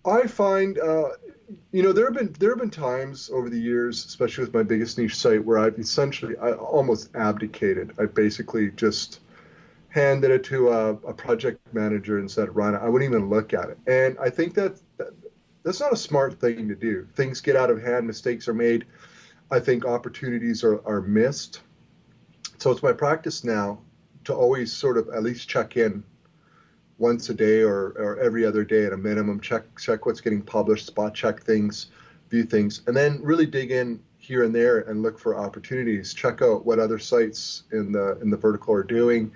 I find, there have been times over the years, especially with my biggest niche site, where I almost abdicated. I basically just handed it to a project manager and said, "Run it." I wouldn't even look at it. And I think that's not a smart thing to do. Things get out of hand, mistakes are made. I think opportunities are missed. So it's my practice now to always sort of at least check in once a day or every other day at a minimum, check what's getting published, spot check things, view things, and then really dig in here and there and look for opportunities. Check out what other sites in the vertical are doing.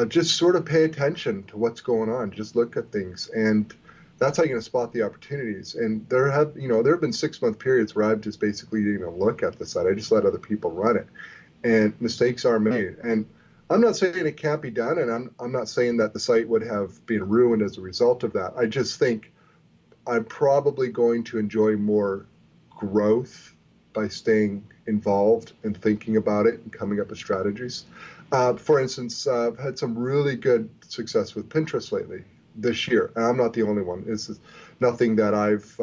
Just sort of pay attention to what's going on. Just look at things, and that's how you're going to spot the opportunities. And there have been 6 month periods where I've just basically didn't even look at the site. I just let other people run it, and mistakes are made. And I'm not saying it can't be done, and I'm not saying that the site would have been ruined as a result of that. I just think I'm probably going to enjoy more growth by staying involved and thinking about it and coming up with strategies. For instance, I've had some really good success with Pinterest lately this year, and I'm not the only one. This is nothing that I've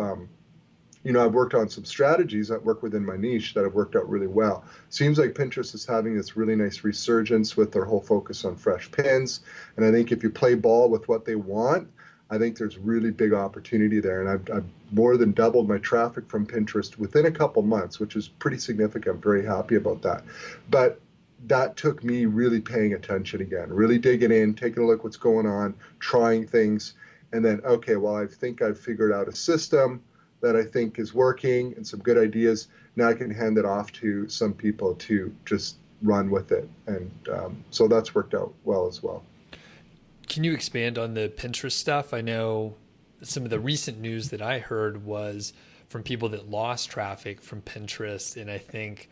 worked on some strategies that work within my niche that have worked out really well. Seems like Pinterest is having this really nice resurgence with their whole focus on fresh pins. And I think if you play ball with what they want, I think there's really big opportunity there. And I've more than doubled my traffic from Pinterest within a couple months, which is pretty significant. I'm very happy about that. But that took me really paying attention again, really digging in, taking a look what's going on, trying things. And then, okay, well, I think I've figured out a system that I think is working and some good ideas. Now I can hand it off to some people to just run with it. And so that's worked out well as well. Can you expand on the Pinterest stuff? I know some of the recent news that I heard was from people that lost traffic from Pinterest. And I think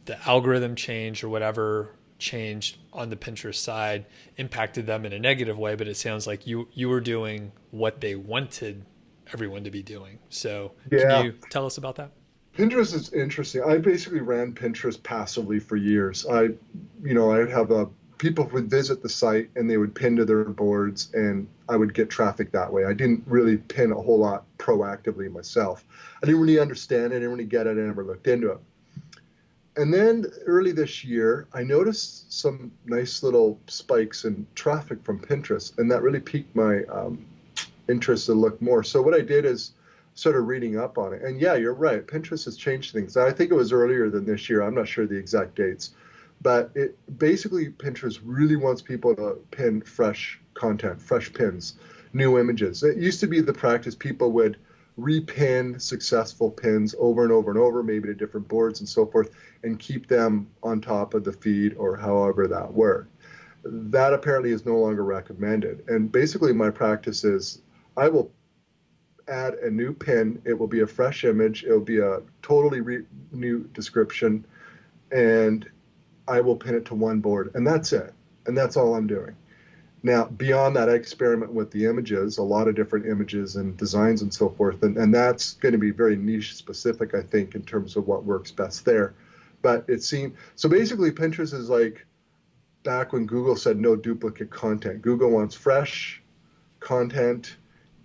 the algorithm change or whatever changed on the Pinterest side impacted them in a negative way. But it sounds like you were doing what they wanted everyone to be doing. So can Yeah, you tell us about that? Pinterest is interesting. I basically ran Pinterest passively for years. I'd have people would visit the site and they would pin to their boards, and I would get traffic that way. I didn't really pin a whole lot proactively myself. I didn't really understand it. I didn't really get it. I never looked into it. And then early this year, I noticed some nice little spikes in traffic from Pinterest, and that really piqued my interest to look more. So what I did is started reading up on it. And yeah, you're right. Pinterest has changed things. I think it was earlier than this year. I'm not sure the exact dates, but Pinterest really wants people to pin fresh content, fresh pins, new images. It used to be the practice people would repin successful pins over and over and over, maybe to different boards and so forth, and keep them on top of the feed or however that worked. That apparently is no longer recommended. And basically my practice is I will add a new pin. It will be a fresh image. It will be a totally new description, and I will pin it to one board, and that's it. And that's all I'm doing. Now, beyond that, I experiment with the images, a lot of different images and designs and so forth, and that's going to be very niche specific, I think, in terms of what works best there. But it seemed so. Basically, Pinterest is like back when Google said no duplicate content. Google wants fresh content,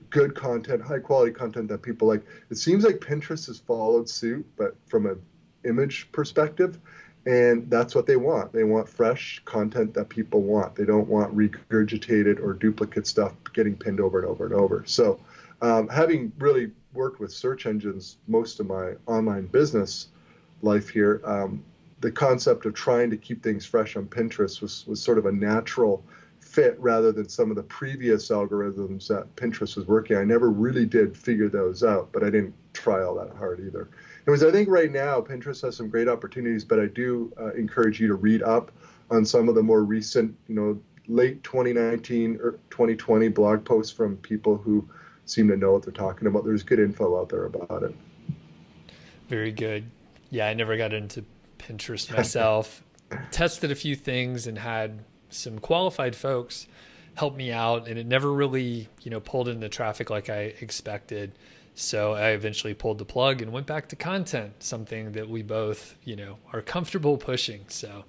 good content, high quality content that people like. It seems like Pinterest has followed suit, but from an image perspective, and that's what they want. They want fresh content that people want. They don't want regurgitated or duplicate stuff getting pinned over and over and over. So having really worked with search engines most of my online business life here, the concept of trying to keep things fresh on Pinterest was sort of a natural fit rather than some of the previous algorithms that Pinterest was working. I never really did figure those out, but I didn't try all that hard either. Anyways, I think right now Pinterest has some great opportunities, but I do encourage you to read up on some of the more recent, late 2019 or 2020 blog posts from people who seem to know what they're talking about. There's good info out there about it. Very good. Yeah, I never got into Pinterest myself. Tested a few things and had some qualified folks help me out, and it never really, pulled in the traffic like I expected. So I eventually pulled the plug and went back to content, something that we both, are comfortable pushing. So